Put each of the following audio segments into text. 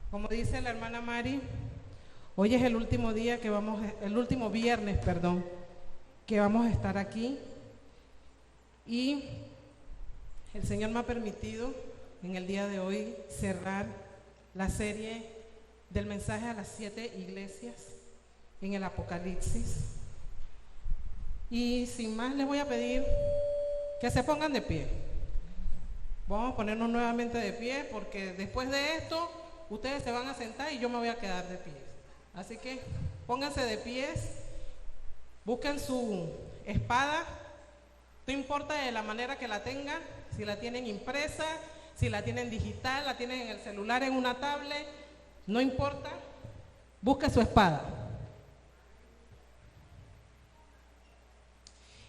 Como dice la hermana Mari, hoy es el último día que el último viernes, perdón, que vamos a estar aquí. Y el Señor me ha permitido en el día de hoy cerrar la serie del mensaje a las 7 iglesias en el Apocalipsis. Y sin más les voy a pedir que se pongan de pie. Vamos a ponernos nuevamente de pie porque después de esto ustedes se van a sentar y yo me voy a quedar de pie. Así que pónganse de pies, busquen su espada, no importa de la manera que la tengan, si la tienen impresa, si la tienen digital, la tienen en el celular, en una tablet, no importa, busquen su espada.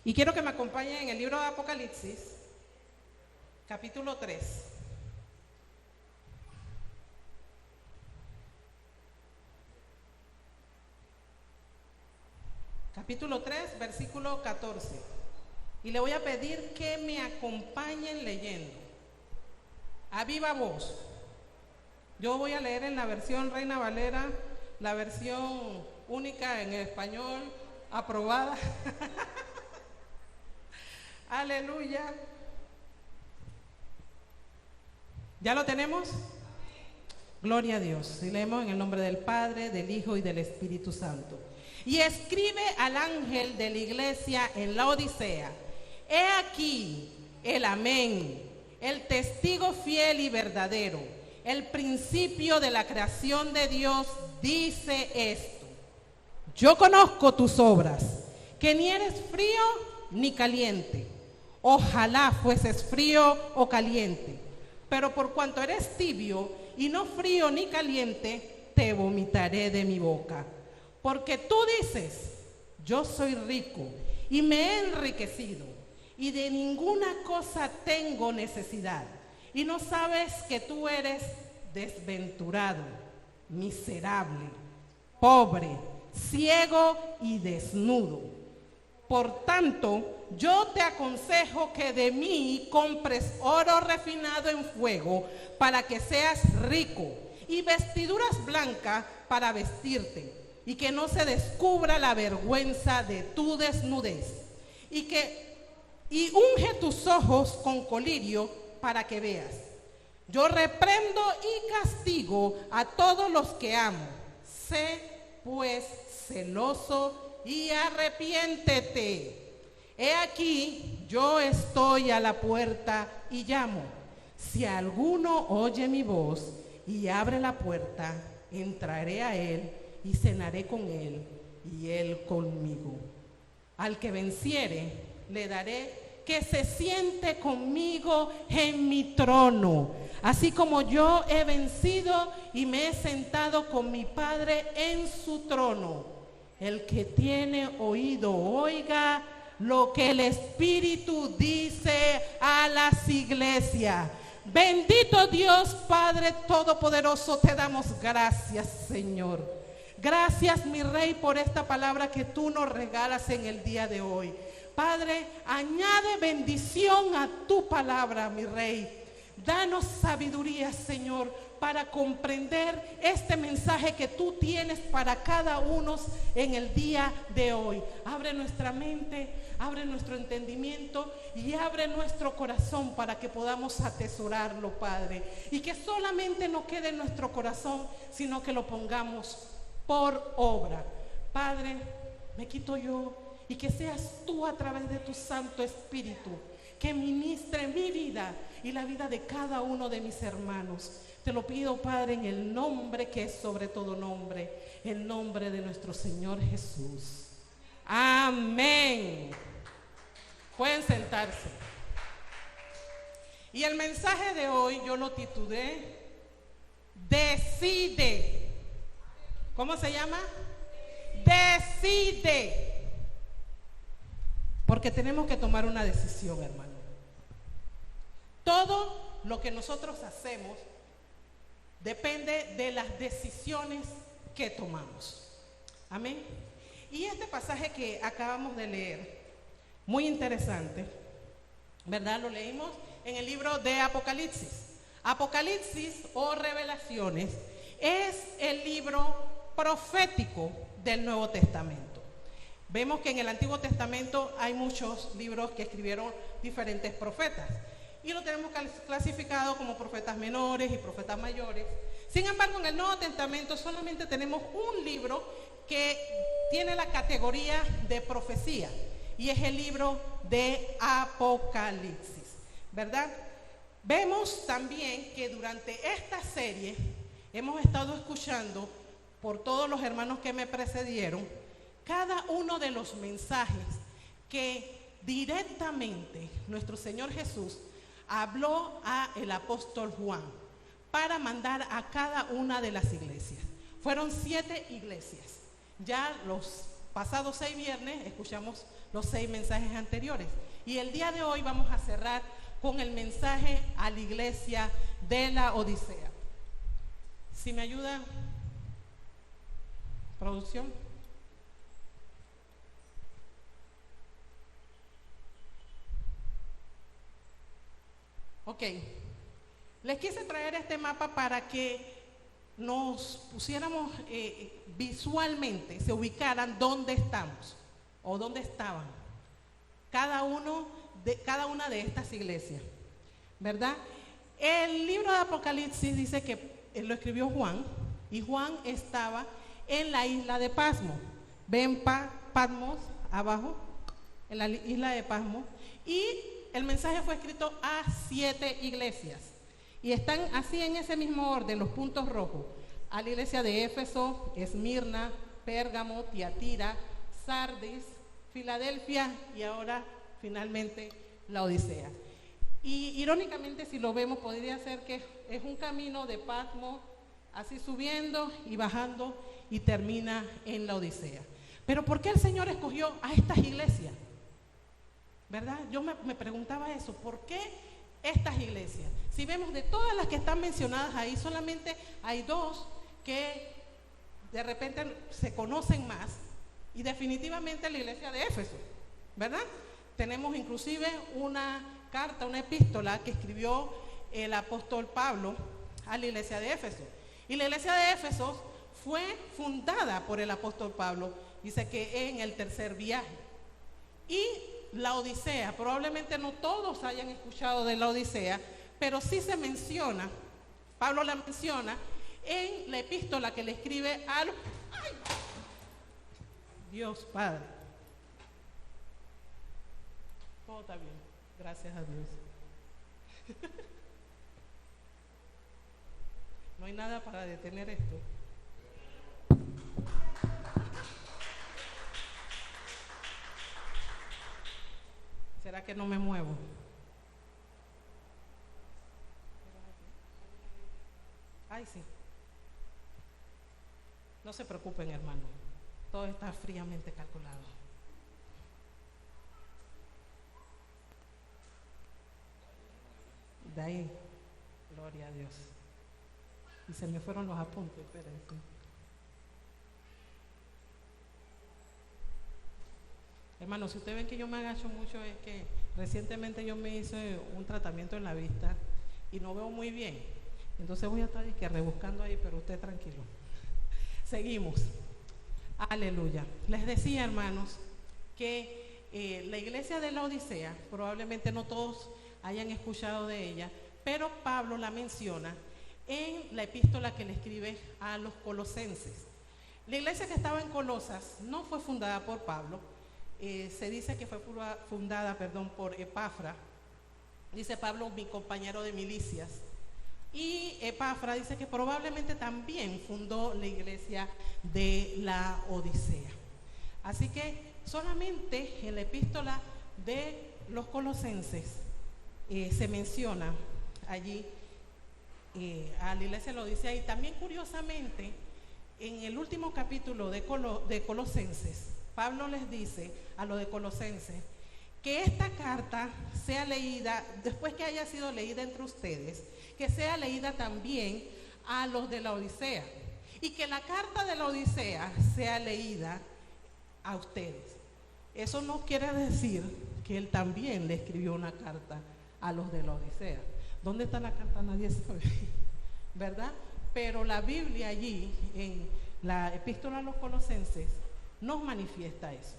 Y quiero que me acompañen en el libro de Apocalipsis, capítulo 3. Capítulo 3, versículo 14. Y le voy a pedir que me acompañen leyendo. A viva voz. Yo voy a leer en la versión Reina Valera, la versión única en español, aprobada. Aleluya. ¿Ya lo tenemos? Gloria a Dios. Y leemos en el nombre del Padre, del Hijo y del Espíritu Santo. Y escribe al ángel de la iglesia en la Odisea: he aquí el amén, el testigo fiel y verdadero, el principio de la creación de Dios, dice esto: yo conozco tus obras, que ni eres frío ni caliente. Ojalá fueses frío o caliente, pero por cuanto eres tibio y no frío ni caliente, te vomitaré de mi boca. Porque tú dices: yo soy rico y me he enriquecido, y de ninguna cosa tengo necesidad, y no sabes que tú eres desventurado, miserable, pobre, ciego y desnudo. Por tanto, yo te aconsejo que de mí compres oro refinado en fuego para que seas rico, y vestiduras blancas para vestirte, y que no se descubra la vergüenza de tu desnudez, y unge tus ojos con colirio para que veas. Yo reprendo y castigo a todos los que amo. Sé pues celoso y arrepiéntete. He aquí, yo estoy a la puerta y llamo. Si alguno oye mi voz y abre la puerta, entraré a él y cenaré con él y él conmigo. Al que venciere, le daré que se siente conmigo en mi trono, así como yo he vencido y me he sentado con mi Padre en su trono. El que tiene oído, oiga lo que el Espíritu dice a las iglesias. Bendito Dios, Padre Todopoderoso, te damos gracias, Señor. Gracias, mi Rey, por esta palabra que tú nos regalas en el día de hoy. Padre, añade bendición a tu palabra, mi Rey. Danos sabiduría, Señor, para comprender este mensaje que tú tienes para cada uno en el día de hoy. Abre nuestra mente, abre nuestro entendimiento y abre nuestro corazón para que podamos atesorarlo, Padre. Y que solamente no quede en nuestro corazón, sino que lo pongamos por obra. Padre, me quito yo y que seas tú a través de tu Santo Espíritu que ministre mi vida y la vida de cada uno de mis hermanos. Te lo pido, Padre, en el nombre que es sobre todo nombre, el nombre de nuestro Señor Jesús. Amén. Pueden sentarse. Y el mensaje de hoy yo lo titulé Decide. ¿Cómo se llama? Decide. Porque tenemos que tomar una decisión, hermano. Todo lo que nosotros hacemos depende de las decisiones que tomamos. Amén. Y este pasaje que acabamos de leer, muy interesante, ¿verdad? Lo leímos en el libro de Apocalipsis. Apocalipsis o Revelaciones es el libro profético del Nuevo Testamento. Vemos que en el Antiguo Testamento hay muchos libros que escribieron diferentes profetas y lo tenemos clasificado como profetas menores y profetas mayores. Sin embargo, en el Nuevo Testamento solamente tenemos un libro que tiene la categoría de profecía y es el libro de Apocalipsis, ¿verdad? Vemos también que durante esta serie hemos estado escuchando por todos los hermanos que me precedieron cada uno de los mensajes que directamente nuestro Señor Jesús habló a el apóstol Juan para mandar a cada una de las iglesias. Fueron 7 iglesias. Ya los pasados 6 viernes escuchamos los 6 mensajes anteriores. Y el día de hoy vamos a cerrar con el mensaje a la iglesia de la Odisea. Si me ayuda, producción. Ok, les quise traer este mapa para que nos pusiéramos visualmente, se ubicaran dónde estamos o dónde estaban cada una de estas iglesias, ¿verdad? El libro de Apocalipsis dice que lo escribió Juan y Juan estaba en la isla de Pasmo. Ven Patmos abajo, en la isla de Pasmo, y el mensaje fue escrito a 7 iglesias y están así en ese mismo orden, los puntos rojos: a la iglesia de Éfeso, Esmirna, Pérgamo, Tiatira, Sardis, Filadelfia y ahora finalmente la Odisea. Y irónicamente, si lo vemos, podría ser que es un camino de Patmos así subiendo y bajando y termina en la Odisea. Pero ¿por qué el Señor escogió a estas iglesias? ¿Verdad? Yo me preguntaba eso, ¿por qué estas iglesias? Si vemos de todas las que están mencionadas ahí, solamente hay 2 que de repente se conocen más, y definitivamente la iglesia de Éfeso, ¿verdad? Tenemos inclusive una carta, una epístola que escribió el apóstol Pablo a la iglesia de Éfeso. Y la iglesia de Éfeso fue fundada por el apóstol Pablo, dice que en el 3er viaje. Y la Odisea, probablemente no todos hayan escuchado de la Odisea, pero sí se menciona, Pablo la menciona en la epístola que le escribe a los... ¡Ay! Dios Padre. Todo está bien, gracias a Dios. No hay nada para detener esto. ¿Será que no me muevo? Ay, sí. No se preocupen, hermano. Todo está fríamente calculado. De ahí, gloria a Dios. Y se me fueron los apuntes, espérense. Hermano, si ustedes ven que yo me agacho mucho, es que recientemente yo me hice un tratamiento en la vista y no veo muy bien. Entonces voy a estar rebuscando ahí, pero usted tranquilo. Seguimos. Aleluya. Les decía, hermanos, que la iglesia de la Odisea, probablemente no todos hayan escuchado de ella, pero Pablo la menciona en la epístola que le escribe a los colosenses. La iglesia que estaba en Colosas no fue fundada por Pablo. Se dice que fue fundada por Epafra. Dice Pablo, mi compañero de milicias. Y Epafra dice que probablemente también fundó la iglesia de la Odisea. Así que solamente en la epístola de los colosenses se menciona allí a la iglesia de la Odisea. Y también curiosamente en el último capítulo de Colosenses, Pablo les dice a los de Colosenses que esta carta sea leída, después que haya sido leída entre ustedes, que sea leída también a los de la Odisea, y que la carta de la Odisea sea leída a ustedes. Eso no quiere decir que él también le escribió una carta a los de la Odisea. ¿Dónde está la carta? Nadie sabe, ¿verdad? pero la Biblia allí, en la epístola a los Colosenses, nos manifiesta eso.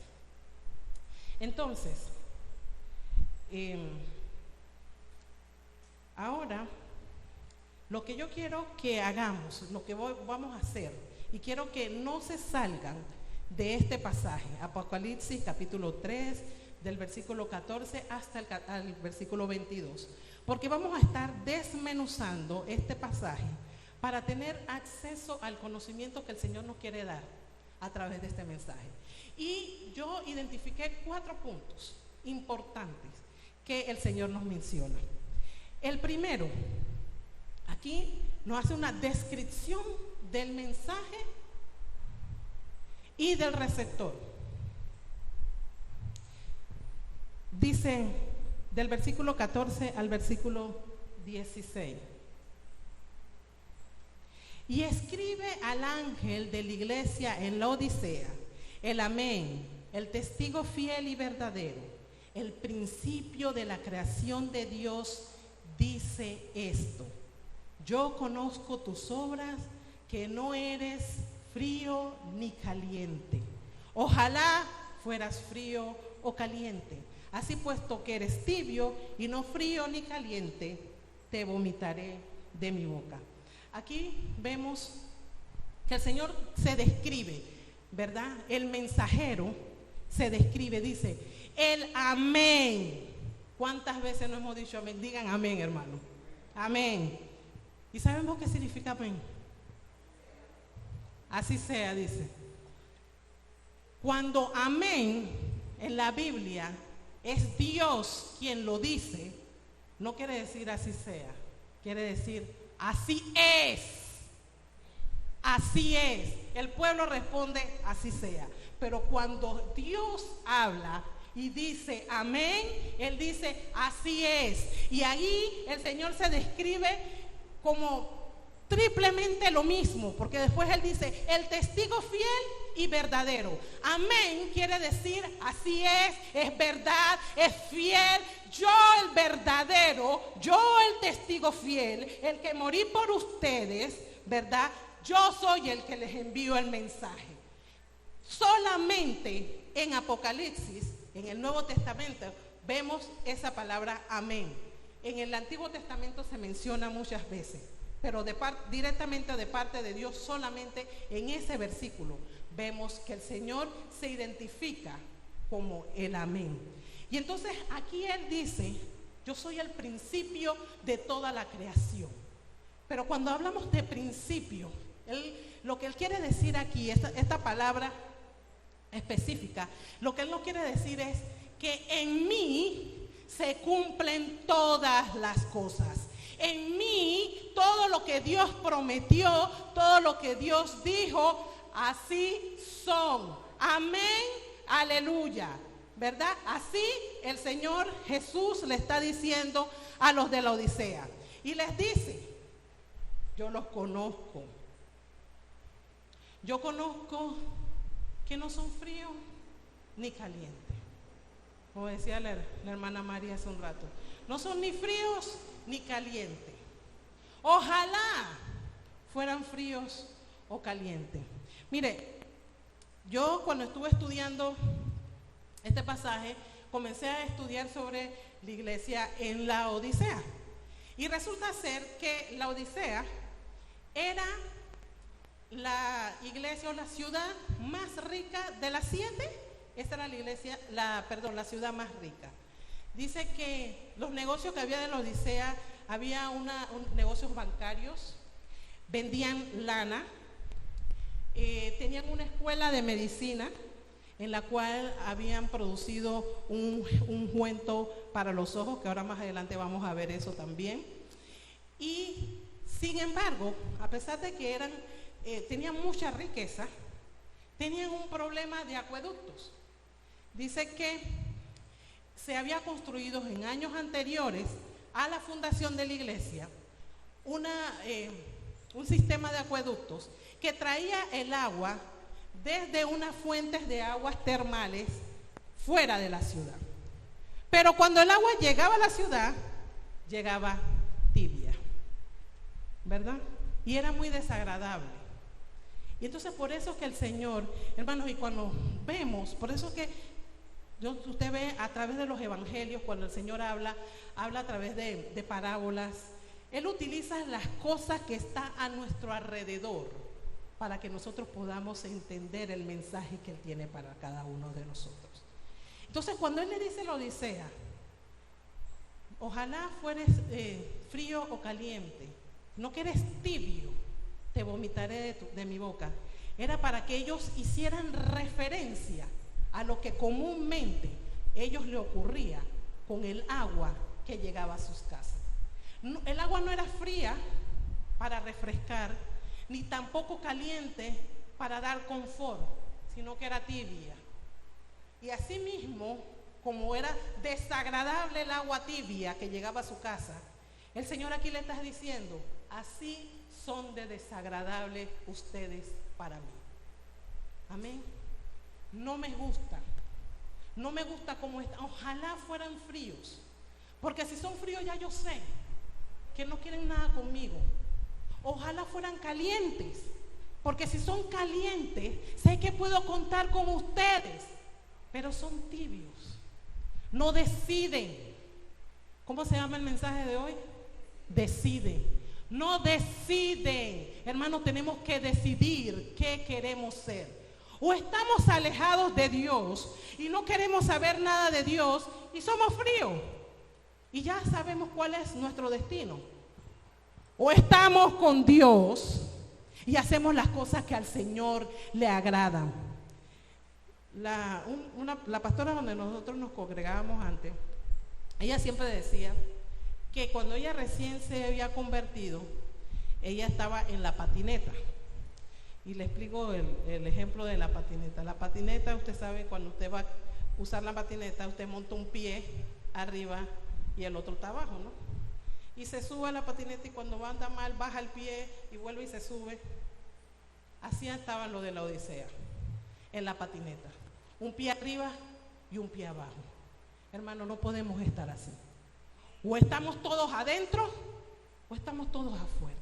Entonces, ahora, lo que yo quiero que hagamos, lo que vamos a hacer, y quiero que no se salgan de este pasaje, Apocalipsis capítulo 3, del versículo 14 hasta el versículo 22, porque vamos a estar desmenuzando este pasaje para tener acceso al conocimiento que el Señor nos quiere dar a través de este mensaje. Y yo identifiqué 4 puntos importantes que el Señor nos menciona. El primero, aquí nos hace una descripción del mensaje y del receptor. Dice del versículo 14 al versículo 16. Y escribe al ángel de la iglesia en la Odisea, el Amén, el testigo fiel y verdadero, el principio de la creación de Dios, dice esto: yo conozco tus obras, que no eres frío ni caliente. Ojalá fueras frío o caliente. Así puesto que eres tibio y no frío ni caliente, te vomitaré de mi boca. Aquí vemos que el Señor se describe, ¿verdad? El mensajero se describe, dice, el amén. ¿Cuántas veces no hemos dicho amén? Digan amén, hermano. Amén. ¿Y sabemos qué significa amén? Así sea, dice. Cuando amén en la Biblia es Dios quien lo dice, no quiere decir así sea, quiere decir así es. Así es. El pueblo responde así sea. Pero cuando Dios habla y dice amén, Él dice así es. Y ahí el Señor se describe como triplemente lo mismo, porque después Él dice el testigo fiel y verdadero. Amén quiere decir así es verdad, es fiel. Yo el verdadero, yo el testigo fiel, el que morí por ustedes, ¿verdad? Yo soy el que les envío el mensaje. Solamente en Apocalipsis, en el Nuevo Testamento, vemos esa palabra amén. En el Antiguo Testamento se menciona muchas veces, pero directamente de parte de Dios, solamente en ese versículo vemos que el Señor se identifica como el amén. Y entonces aquí Él dice, yo soy el principio de toda la creación. Pero cuando hablamos de principio, lo que Él quiere decir aquí, esta palabra específica, lo que Él nos quiere decir es que en mí se cumplen todas las cosas. En mí, todo lo que Dios prometió, todo lo que Dios dijo, así son. Amén, aleluya. ¿Verdad? Así el Señor Jesús le está diciendo a los de la Odisea. Y les dice, yo los conozco. Yo conozco que no son fríos ni calientes. Como decía la hermana María hace un rato. No son ni fríos ni calientes. Ojalá fueran fríos o calientes. Mire, yo cuando estuve estudiando este pasaje, comencé a estudiar sobre la iglesia en la Odisea. Y resulta ser que la Odisea era la iglesia o la ciudad más rica de las 7. Esta era la ciudad más rica. Dice que los negocios que había de la Odisea, había negocios bancarios, vendían lana, tenían una escuela de medicina en la cual habían producido un ungüento para los ojos, que ahora más adelante vamos a ver eso también. Y sin embargo, a pesar de que tenían mucha riqueza, tenían un problema de acueductos. Dice que se había construido en años anteriores a la fundación de la iglesia un sistema de acueductos que traía el agua desde unas fuentes de aguas termales fuera de la ciudad. Pero cuando el agua llegaba a la ciudad, llegaba tibia, ¿verdad? y era muy desagradable. Y entonces por eso es que el Señor, hermanos, y cuando vemos, por eso es que usted ve a través de los evangelios, cuando el Señor habla a través de parábolas, Él utiliza las cosas que están a nuestro alrededor para que nosotros podamos entender el mensaje que Él tiene para cada uno de nosotros. Entonces cuando Él le dice a la Odisea, ojalá fueres frío o caliente, no que eres tibio, te vomitaré de mi boca, era para que ellos hicieran referencia a lo que comúnmente ellos le ocurría con el agua que llegaba a sus casas. No, el agua no era fría para refrescar, ni tampoco caliente para dar confort, sino que era tibia. Y asimismo, como era desagradable el agua tibia que llegaba a su casa, el Señor aquí le está diciendo, así son de desagradable ustedes para mí. Amén. No me gusta cómo están. Ojalá fueran fríos, porque si son fríos ya yo sé que no quieren nada conmigo. Ojalá fueran calientes, porque si son calientes sé que puedo contar con ustedes, pero son tibios, no deciden. ¿Cómo se llama el mensaje de hoy? Deciden. No deciden. Hermanos, tenemos que decidir qué queremos ser. O estamos alejados de Dios y no queremos saber nada de Dios y somos fríos y ya sabemos cuál es nuestro destino. O estamos con Dios y hacemos las cosas que al Señor le agradan. La pastora donde nosotros nos congregábamos antes, ella siempre decía que cuando ella recién se había convertido, ella estaba en la patineta. Y le explico el ejemplo de la patineta. La patineta, usted sabe, cuando usted va a usar la patineta, usted monta un pie arriba y el otro está abajo, ¿no? Y se sube a la patineta y cuando anda mal, baja el pie y vuelve y se sube. Así estaba lo de la Odisea, en la patineta. Un pie arriba y un pie abajo. Hermano, no podemos estar así. O estamos todos adentro o estamos todos afuera.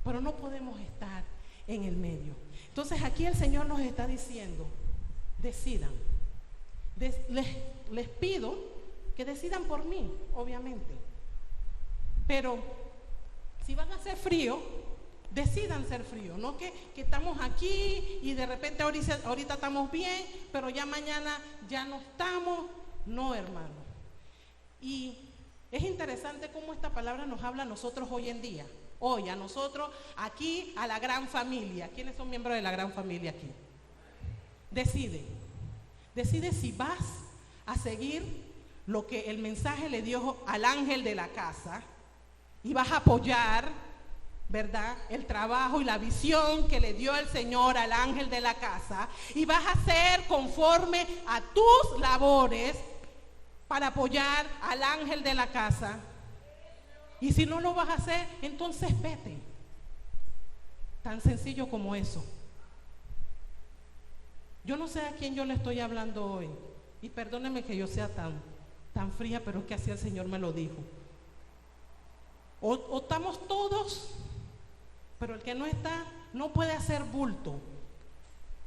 Pero no podemos estar en el medio. Entonces aquí el Señor nos está diciendo, decidan. Les pido que decidan por mí, obviamente. Pero si van a ser frío, decidan ser frío. No que estamos aquí y de repente ahorita estamos bien, pero ya mañana ya no estamos. No, hermano. Y es interesante cómo esta palabra nos habla a nosotros hoy en día. Hoy a nosotros, aquí, a la gran familia. ¿Quiénes son miembros de la gran familia aquí? Decide si vas a seguir lo que el mensaje le dio al ángel de la casa y vas a apoyar, ¿verdad?, el trabajo y la visión que le dio el Señor al ángel de la casa, y vas a hacer conforme a tus labores para apoyar al ángel de la casa. Y si no lo vas a hacer, entonces vete. Tan sencillo como eso. Yo no sé a quién yo le estoy hablando hoy, y perdóneme que yo sea tan fría, pero es que así el Señor me lo dijo. O estamos todos, pero el que no está no puede hacer bulto.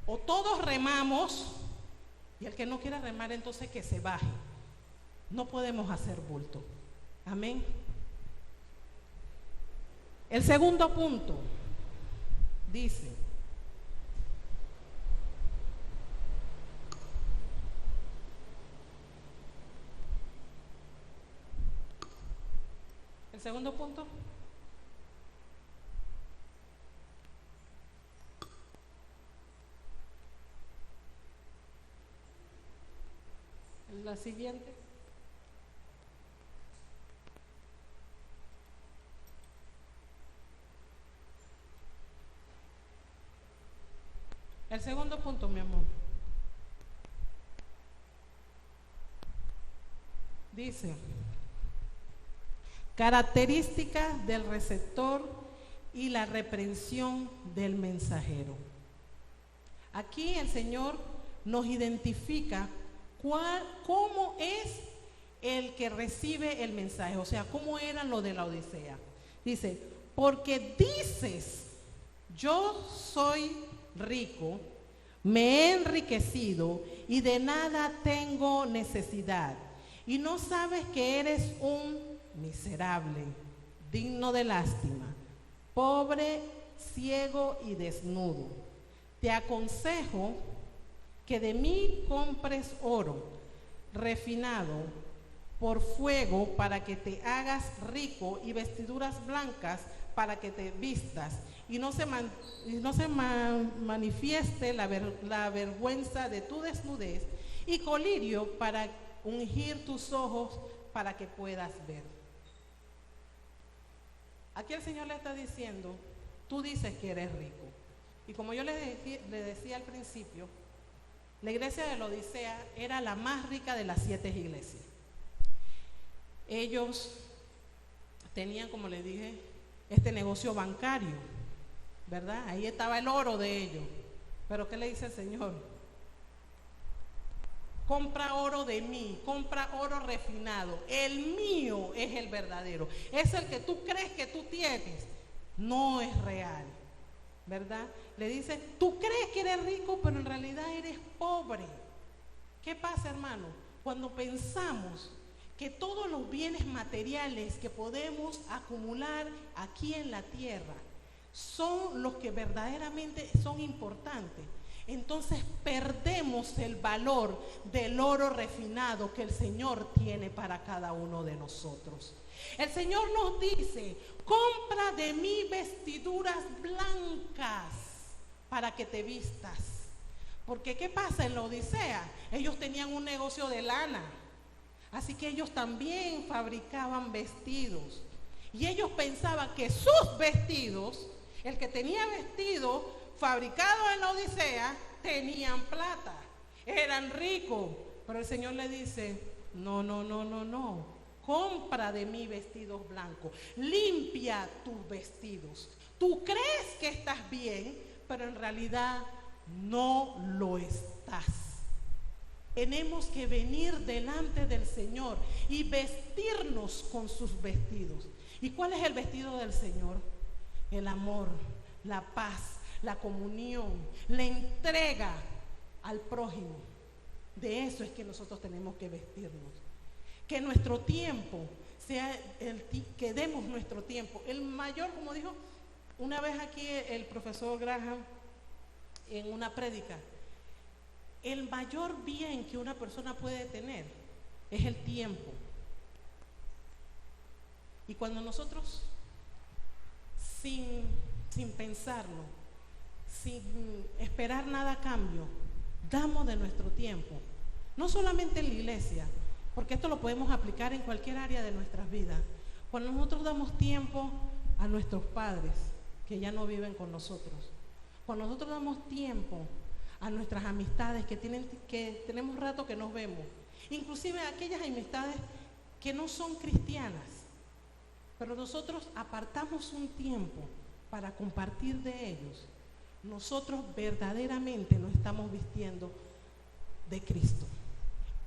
O todos remamos, y el que no quiera remar entonces que se baje. No podemos hacer bulto. Amén. El segundo punto dice: el segundo punto, la siguiente. El segundo punto, mi amor, dice: características del receptor y la reprensión del mensajero. Aquí el Señor nos identifica cómo es el que recibe el mensaje, o sea, cómo era lo de la Odisea. Dice: porque dices yo soy rico, me he enriquecido y de nada tengo necesidad. Y no sabes que eres un miserable, digno de lástima, pobre, ciego y desnudo. Te aconsejo que de mí compres oro refinado por fuego para que te hagas rico y vestiduras blancas para que te vistas y no se manifieste la vergüenza de tu desnudez, y colirio para ungir tus ojos para que puedas ver. Aquí el Señor le está diciendo, tú dices que eres rico. Y como yo le decía al principio, la iglesia de la Odisea era la más rica de las 7 iglesias. Ellos tenían, como les dije, este negocio bancario, ¿verdad? Ahí estaba el oro de ellos. Pero ¿qué le dice el Señor? Compra oro de mí, compra oro refinado. El mío es el verdadero. Es el que tú crees que tú tienes. No es real, ¿verdad? Le dice, tú crees que eres rico, pero en realidad eres pobre. ¿Qué pasa, hermano? Cuando pensamos que todos los bienes materiales que podemos acumular aquí en la tierra son los que verdaderamente son importantes, entonces perdemos el valor del oro refinado que el Señor tiene para cada uno de nosotros. El Señor nos dice, compra de mí vestiduras blancas para que te vistas. Porque ¿qué pasa en la Odisea? Ellos tenían un negocio de lana, así que ellos también fabricaban vestidos. Y ellos pensaban que sus vestidos, el que tenía vestido fabricado en la Odisea, tenían plata, eran ricos. Pero el Señor le dice, no, compra de mí vestidos blancos, limpia tus vestidos. Tú crees que estás bien, pero en realidad no lo estás. Tenemos que venir delante del Señor y vestirnos con sus vestidos. ¿Y cuál es el vestido del Señor? El amor, la paz, la comunión, la entrega al prójimo. De eso es que nosotros tenemos que vestirnos. Que nuestro tiempo sea que demos nuestro tiempo. El mayor, como dijo una vez aquí el profesor Graham en una prédica, el mayor bien que una persona puede tener es el tiempo. Y cuando nosotros, sin pensarlo, sin esperar nada a cambio, damos de nuestro tiempo, no solamente en la iglesia, porque esto lo podemos aplicar en cualquier área de nuestras vidas. Cuando nosotros damos tiempo a nuestros padres que ya no viven con nosotros, cuando nosotros damos tiempo a nuestras amistades que tenemos rato que nos vemos, inclusive a aquellas amistades que no son cristianas, pero nosotros apartamos un tiempo para compartir de ellos, nosotros verdaderamente nos estamos vistiendo de Cristo.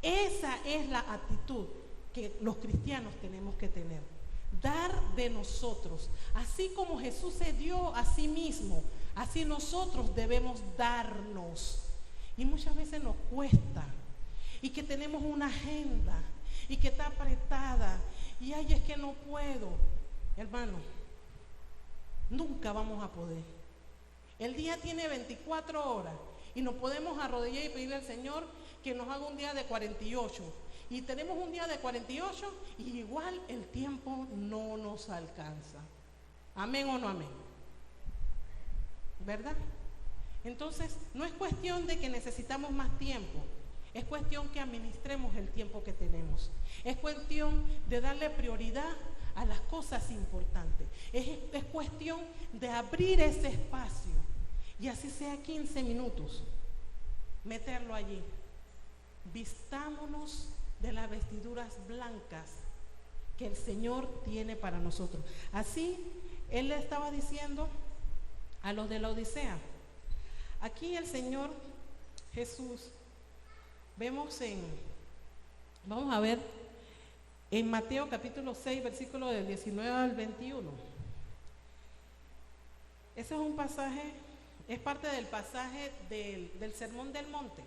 Esa es la actitud que los cristianos tenemos que tener. Dar de nosotros, así como Jesús se dio a sí mismo, así nosotros debemos darnos. Y muchas veces nos cuesta, y que tenemos una agenda, y que está apretada, y ay, es que no puedo. Hermano, nunca vamos a poder. El día tiene 24 horas, y nos podemos arrodillar y pedirle al Señor que nos haga un día de 48. Y tenemos un día de 48 y igual el tiempo no nos alcanza. ¿Amén o no amén? ¿Verdad? Entonces, no es cuestión de que necesitamos más tiempo. Es cuestión que administremos el tiempo que tenemos. Es cuestión de darle prioridad a las cosas importantes. Es cuestión de abrir ese espacio. Y así sea 15 minutos, meterlo allí. Vistámonos de las vestiduras blancas que el Señor tiene para nosotros. Así Él le estaba diciendo a los de la Odisea. Aquí el Señor Jesús, vamos a ver en Mateo capítulo 6, versículo del 19 al 21. Ese es un pasaje, es parte del pasaje del Sermón del Monte,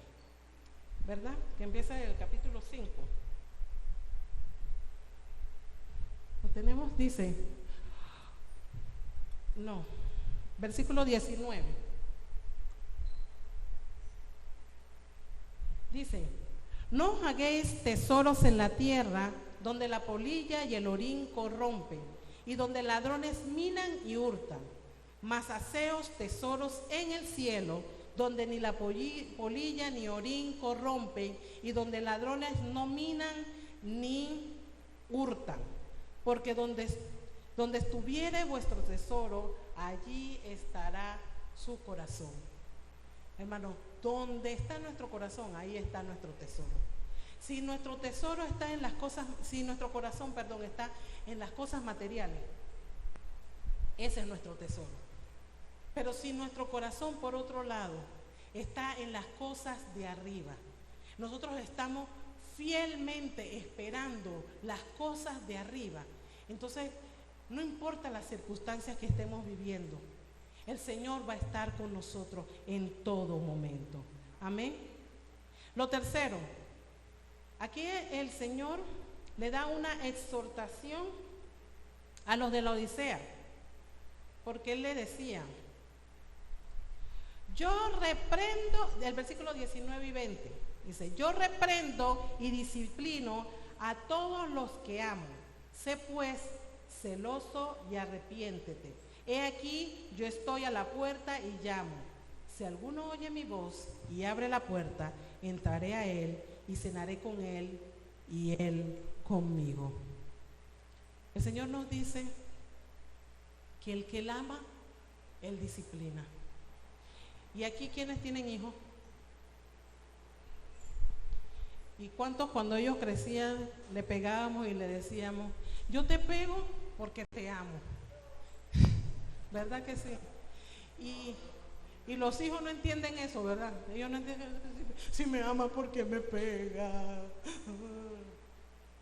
¿verdad? Que empieza en el capítulo 5. ¿Lo tenemos? Dice, no, versículo 19. Dice, no os hagáis tesoros en la tierra, donde la polilla y el orín corrompen, y donde ladrones minan y hurtan, mas haceos tesoros en el cielo, donde ni la polilla ni orín corrompen, y donde ladrones no minan ni hurtan, porque donde estuviere vuestro tesoro, allí estará su corazón. Hermano, donde está nuestro corazón, ahí está nuestro tesoro. Si nuestro tesoro está en las cosas, si nuestro corazón, perdón, está en las cosas materiales, ese es nuestro tesoro. Pero si nuestro corazón, por otro lado, está en las cosas de arriba, nosotros estamos fielmente esperando las cosas de arriba, entonces no importa las circunstancias que estemos viviendo, el Señor va a estar con nosotros en todo momento. Amén. Lo tercero, aquí el Señor le da una exhortación a los de la Odisea, porque Él le decía, yo reprendo, del versículo 19 y 20, dice, yo reprendo y disciplino a todos los que amo. Sé pues celoso y arrepiéntete. He aquí, yo estoy a la puerta y llamo. Si alguno oye mi voz y abre la puerta, entraré a él y cenaré con él y él conmigo. El Señor nos dice que el que él ama, él disciplina. Y aquí, ¿quiénes tienen hijos? ¿Y cuántos cuando ellos crecían le pegábamos y le decíamos, yo te pego porque te amo? ¿Verdad que sí? Y los hijos no entienden eso, ¿verdad? Ellos no entienden, si me ama, ¿por qué me pega?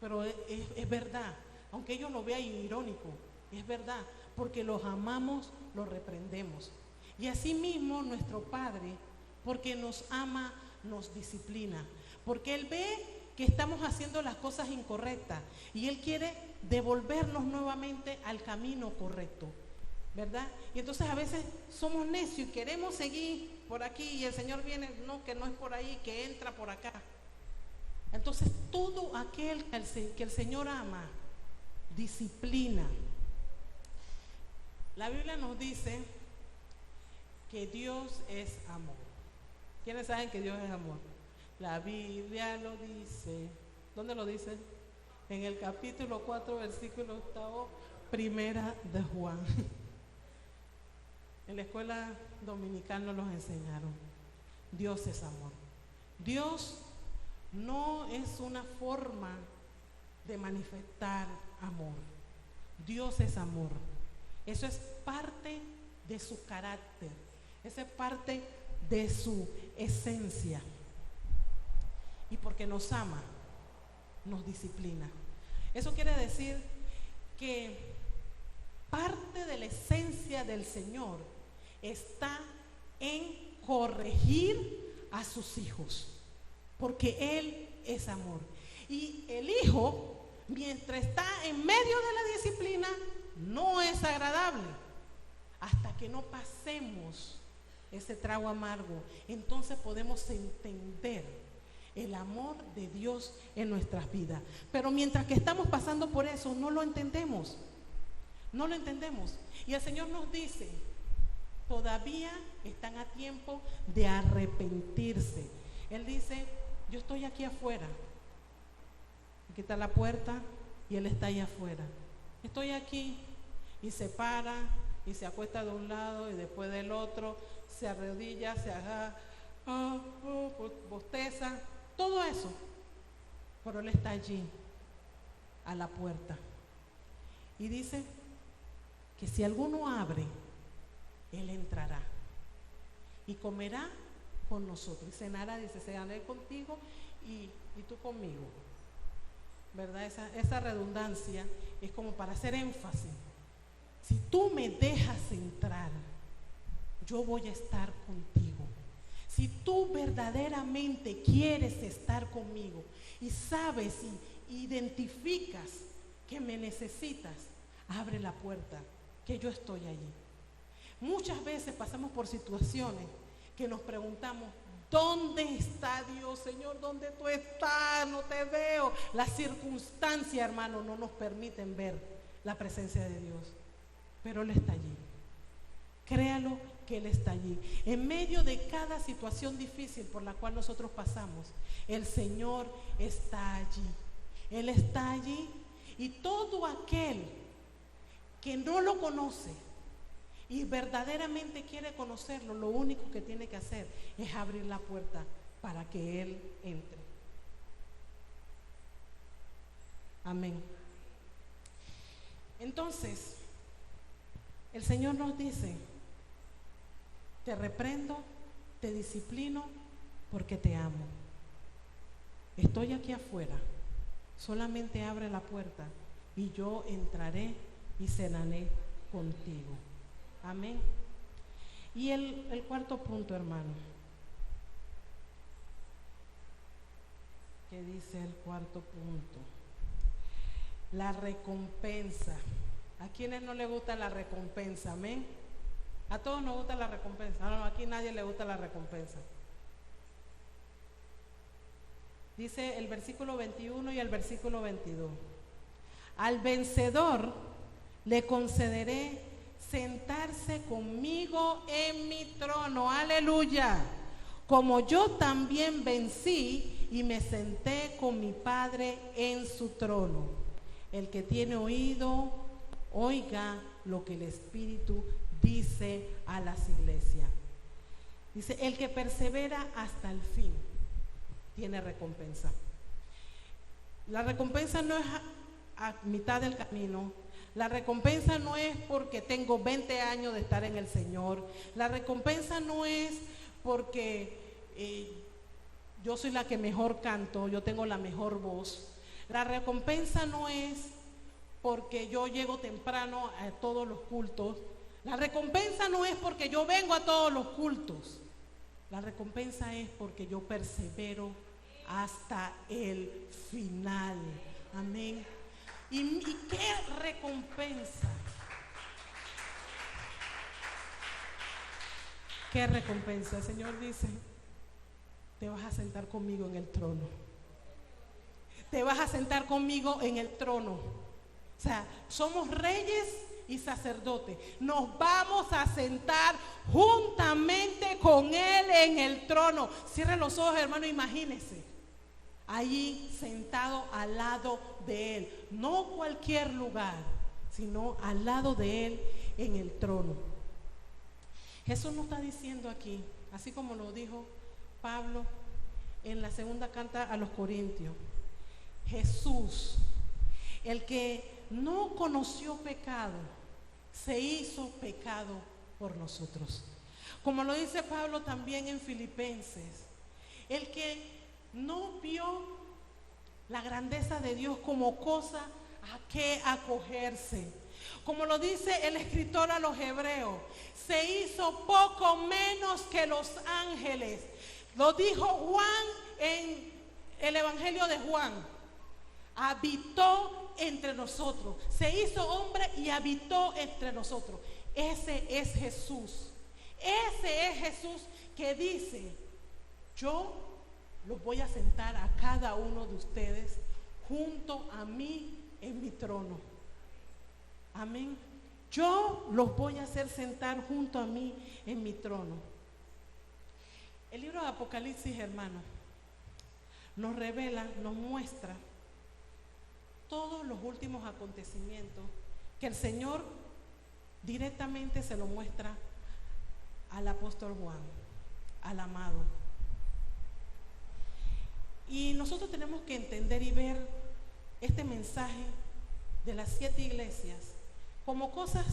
Pero es verdad, aunque ellos lo vean irónico, es verdad, porque los amamos, los reprendemos. Y así mismo nuestro Padre, porque nos ama, nos disciplina, porque Él ve que estamos haciendo las cosas incorrectas y Él quiere devolvernos nuevamente al camino correcto, ¿verdad? Y entonces a veces somos necios y queremos seguir por aquí y el Señor viene, no, que no es por ahí, que entra por acá. Entonces todo aquel que el Señor ama, disciplina. La Biblia nos dice que Dios es amor. ¿Quiénes saben que Dios es amor? La Biblia lo dice. ¿Dónde lo dice? En el capítulo 4, versículo 8, primera de Juan. En la escuela dominical nos los enseñaron. Dios es amor. Dios no es una forma de manifestar amor. Dios es amor. Eso es parte de su carácter. Eso es parte de su esencia. Y porque nos ama, nos disciplina. Eso quiere decir que parte de la esencia del Señor está en corregir a sus hijos, porque Él es amor. Y el hijo, mientras está en medio de la disciplina, no es agradable. Hasta que no pasemos ese trago amargo, entonces podemos entender el amor de Dios en nuestras vidas. Pero mientras que estamos pasando por eso, no lo entendemos. No lo entendemos. Y el Señor nos dice, todavía están a tiempo de arrepentirse. Él dice, yo estoy aquí afuera. Aquí está la puerta y Él está allá afuera. Estoy aquí. Y se para y se acuesta de un lado y después del otro, se arrodilla, se agacha, bosteza, todo eso. Pero Él está allí, a la puerta. Y dice que si alguno abre, Él entrará y comerá con nosotros. Y cenará, dice, cenaré contigo y tú conmigo. ¿Verdad? Esa redundancia es como para hacer énfasis. Si tú me dejas entrar, yo voy a estar contigo. Si tú verdaderamente quieres estar conmigo y sabes y identificas que me necesitas, abre la puerta, que yo estoy allí. Muchas veces pasamos por situaciones que nos preguntamos, ¿dónde está Dios, Señor? ¿Dónde tú estás? No te veo. Las circunstancias, hermano, no nos permiten ver la presencia de Dios, pero Él está allí. Créalo que Él está allí. En medio de cada situación difícil por la cual nosotros pasamos, el Señor está allí. Él está allí, y todo aquel que no lo conoce y verdaderamente quiere conocerlo, lo único que tiene que hacer es abrir la puerta para que Él entre. Amén. Entonces, el Señor nos dice, te reprendo, te disciplino porque te amo. Estoy aquí afuera, solamente abre la puerta y yo entraré y cenaré contigo. Amén. Y el cuarto punto, hermano. ¿Qué dice el cuarto punto? La recompensa. ¿A quiénes no les gusta la recompensa? Amén. A todos nos gusta la recompensa. No, aquí nadie le gusta la recompensa. Dice el versículo 21 y el versículo 22. Al vencedor le concederé sentarse conmigo en mi trono. Aleluya. Como yo también vencí y me senté con mi Padre en su trono. El que tiene oído, oiga lo que el Espíritu dice a las iglesias. Dice, el que persevera hasta el fin tiene recompensa. La recompensa no es a mitad del camino. La recompensa no es porque tengo 20 años de estar en el Señor. La recompensa no es porque yo soy la que mejor canto, yo tengo la mejor voz. La recompensa no es porque yo llego temprano a todos los cultos. La recompensa no es porque yo vengo a todos los cultos. La recompensa es porque yo persevero hasta el final. Amén. ¿Y qué recompensa? ¿Qué recompensa? El Señor dice, te vas a sentar conmigo en el trono. Te vas a sentar conmigo en el trono. O sea, somos reyes y sacerdotes. Nos vamos a sentar juntamente con Él en el trono. Cierre los ojos, hermano, imagínese. Allí sentado al lado de Él. No cualquier lugar, sino al lado de Él en el trono. Jesús nos está diciendo aquí, así como lo dijo Pablo en la segunda carta a los Corintios. Jesús, el que no conoció pecado, se hizo pecado por nosotros. Como lo dice Pablo también en Filipenses, el que no vio la grandeza de Dios como cosa a que acogerse. Como lo dice el escritor a los Hebreos, se hizo poco menos que los ángeles. Lo dijo Juan en el Evangelio de Juan. Habitó entre nosotros, se hizo hombre y habitó entre nosotros. Ese es Jesús. Ese es Jesús que dice, yo los voy a sentar a cada uno de ustedes junto a mí en mi trono. Amén. Yo los voy a hacer sentar junto a mí en mi trono. El libro de Apocalipsis, hermano, nos revela, nos muestra todos los últimos acontecimientos que el Señor directamente se lo muestra al apóstol Juan, al amado. Y nosotros tenemos que entender y ver este mensaje de las 7 iglesias como cosas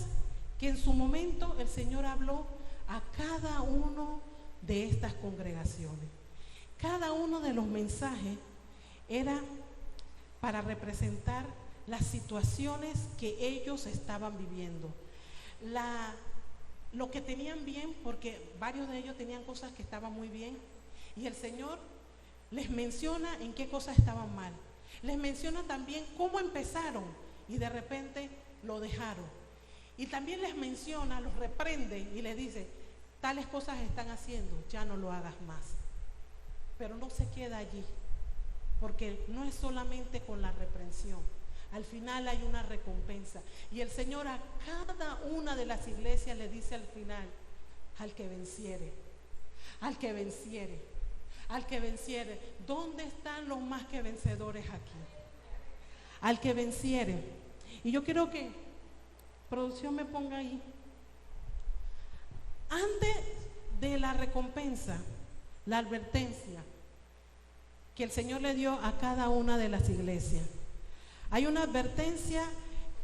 que en su momento el Señor habló a cada uno de estas congregaciones. Cada uno de los mensajes era para representar las situaciones que ellos estaban viviendo, lo que tenían bien, porque varios de ellos tenían cosas que estaban muy bien, y el Señor les menciona en qué cosas estaban mal. Les menciona también cómo empezaron y de repente lo dejaron. Y también les menciona, los reprende y les dice, tales cosas están haciendo, ya no lo hagas más. Pero no se queda allí, porque no es solamente con la reprensión. Al final hay una recompensa. Y el Señor a cada una de las iglesias le dice al final, al que venciere, al que venciere, al que venciere. ¿Dónde están los más que vencedores aquí? Al que venciere. Y yo quiero que producción me ponga ahí. Antes de la recompensa, la advertencia que el Señor le dio a cada una de las iglesias. Hay una advertencia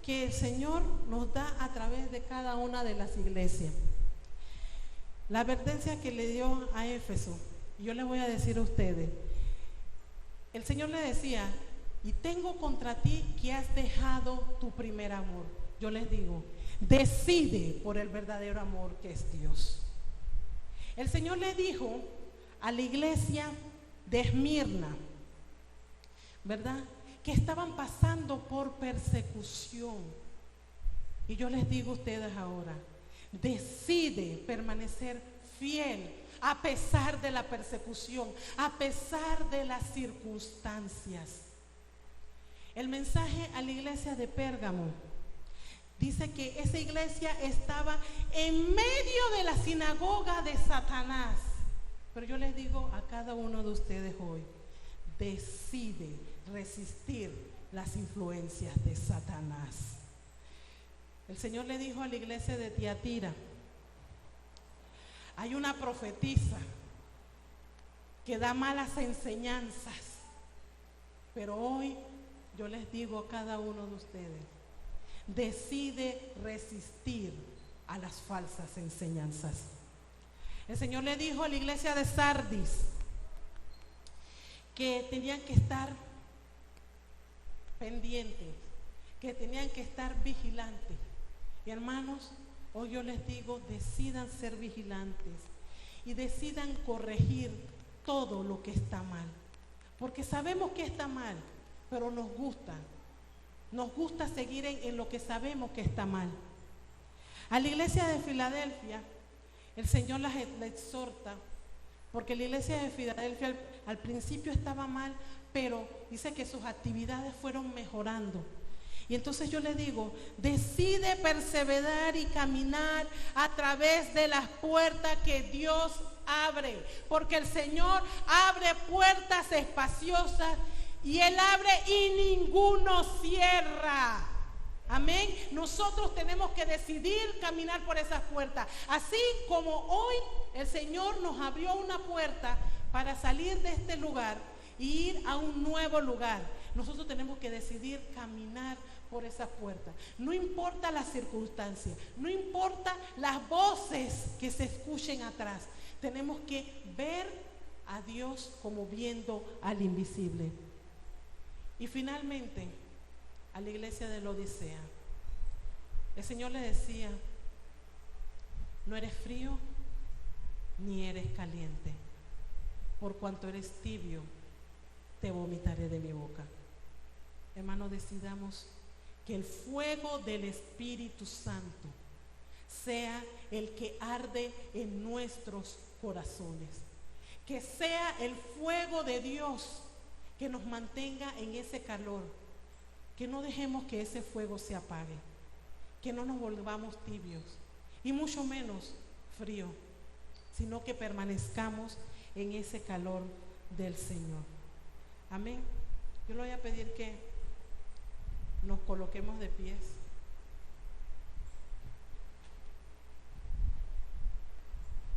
que el Señor nos da a través de cada una de las iglesias. La advertencia que le dio a Éfeso, yo les voy a decir a ustedes, el Señor le decía, y tengo contra ti que has dejado tu primer amor. Yo les digo, decide por el verdadero amor que es Dios. El Señor le dijo a la iglesia de Esmirna, ¿verdad?, que estaban pasando por persecución. Y yo les digo a ustedes ahora, decide permanecer fiel a pesar de la persecución, a pesar de las circunstancias. El mensaje a la iglesia de Pérgamo dice que esa iglesia estaba en medio de la sinagoga de Satanás. Pero yo les digo a cada uno de ustedes hoy, decide resistir las influencias de Satanás. El Señor le dijo a la iglesia de Tiatira, hay una profetisa que da malas enseñanzas, pero hoy yo les digo a cada uno de ustedes, decide resistir a las falsas enseñanzas. El Señor le dijo a la iglesia de Sardis que tenían que estar pendientes, que tenían que estar vigilantes. Y hermanos, hoy yo les digo, decidan ser vigilantes y decidan corregir todo lo que está mal. Porque sabemos que está mal, pero nos gusta seguir en lo que sabemos que está mal. A la iglesia de Filadelfia, el Señor la exhorta, porque la iglesia de Filadelfia al principio estaba mal, pero dice que sus actividades fueron mejorando. Y entonces yo le digo, decide perseverar y caminar a través de las puertas que Dios abre, porque el Señor abre puertas espaciosas y Él abre y ninguno cierra. Amén. Nosotros tenemos que decidir caminar por esas puertas. Así como hoy el Señor nos abrió una puerta para salir de este lugar e ir a un nuevo lugar, nosotros tenemos que decidir caminar por esa puerta. No importa las circunstancias, no importa las voces que se escuchen atrás. Tenemos que ver a Dios como viendo al invisible. Y finalmente, a la iglesia de la Odisea, el Señor le decía, no eres frío ni eres caliente, por cuanto eres tibio, te vomitaré de mi boca. Hermanos, decidamos que el fuego del Espíritu Santo sea el que arde en nuestros corazones, que sea el fuego de Dios que nos mantenga en ese calor, que no dejemos que ese fuego se apague, que no nos volvamos tibios y mucho menos frío, sino que permanezcamos en ese calor del Señor. Amén. Yo le voy a pedir que nos coloquemos de pies.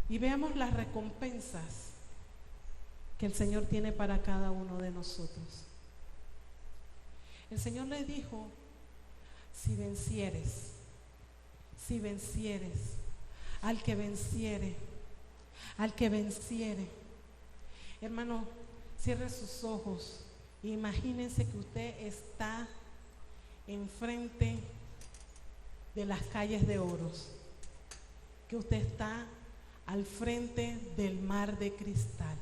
Y veamos las recompensas que el Señor tiene para cada uno de nosotros. El Señor le dijo, si vencieres, al que venciere. Hermano, cierre sus ojos e imagínense que usted está enfrente de las calles de Oros, que usted está al frente del mar de cristal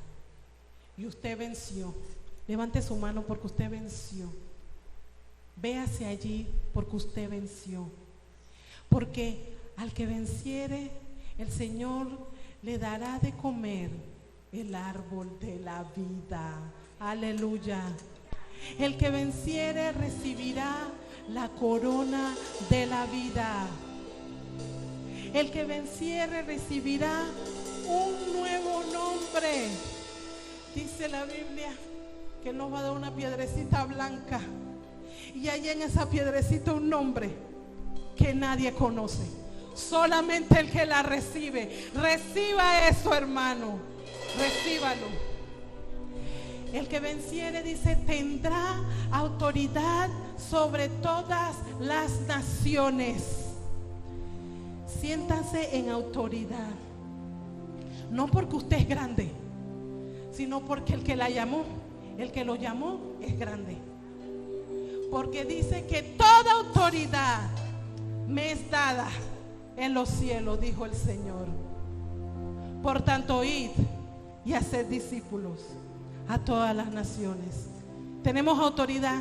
y usted venció. Levante su mano porque usted venció. Véase allí porque usted venció. Porque al que venciere, el Señor le dará de comer el árbol de la vida. Aleluya. El que venciere recibirá la corona de la vida. El que venciere recibirá un nuevo nombre. Dice la Biblia que nos va a dar una piedrecita blanca, y hay en esa piedrecita un nombre que nadie conoce, solamente el que la recibe. Reciba eso, hermano, recíbalo. El que venciere, dice, tendrá autoridad sobre todas las naciones. Siéntase en autoridad, no porque usted es grande, sino porque el que la llamó, el que lo llamó es grande. Porque dice que toda autoridad me es dada en los cielos, dijo el Señor. Por tanto, id y haced discípulos a todas las naciones. Tenemos autoridad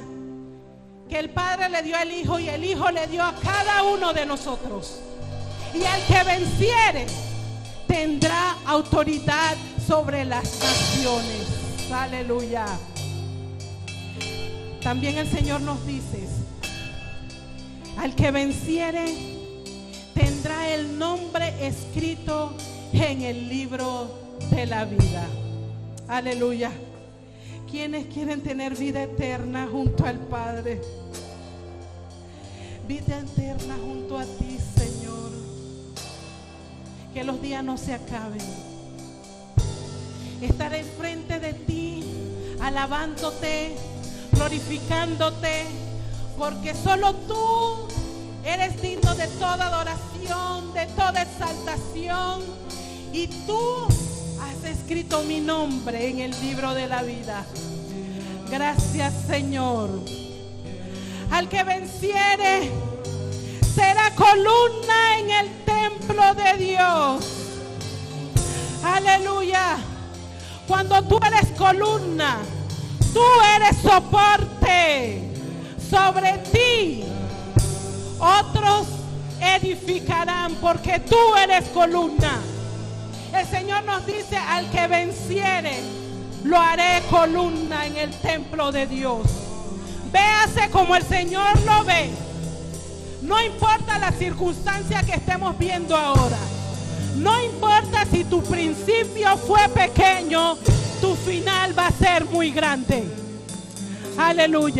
que el Padre le dio al Hijo y el Hijo le dio a cada uno de nosotros. Y el que venciere tendrá autoridad sobre las naciones. Aleluya. También el Señor nos dice: al que venciere tendrá el nombre escrito en el libro de la vida. Aleluya. ¿Quiénes quieren tener vida eterna junto al Padre? Vida eterna junto a ti, Señor. Que los días no se acaben. Estar enfrente de ti, alabándote, glorificándote, porque solo tú eres digno de toda adoración, de toda exaltación, y tú has escrito mi nombre en el libro de la vida. Gracias, Señor. Al que venciere será columna en el templo de Dios. Aleluya. Cuando tú eres columna, tú eres soporte. Sobre ti otros edificarán, porque tú eres columna. El Señor nos dice: al que venciere, lo haré columna en el templo de Dios. Véase como el Señor lo ve. No importa la circunstancia que estemos viendo ahora. No importa si tu principio fue pequeño, tu final va a ser muy grande. Aleluya.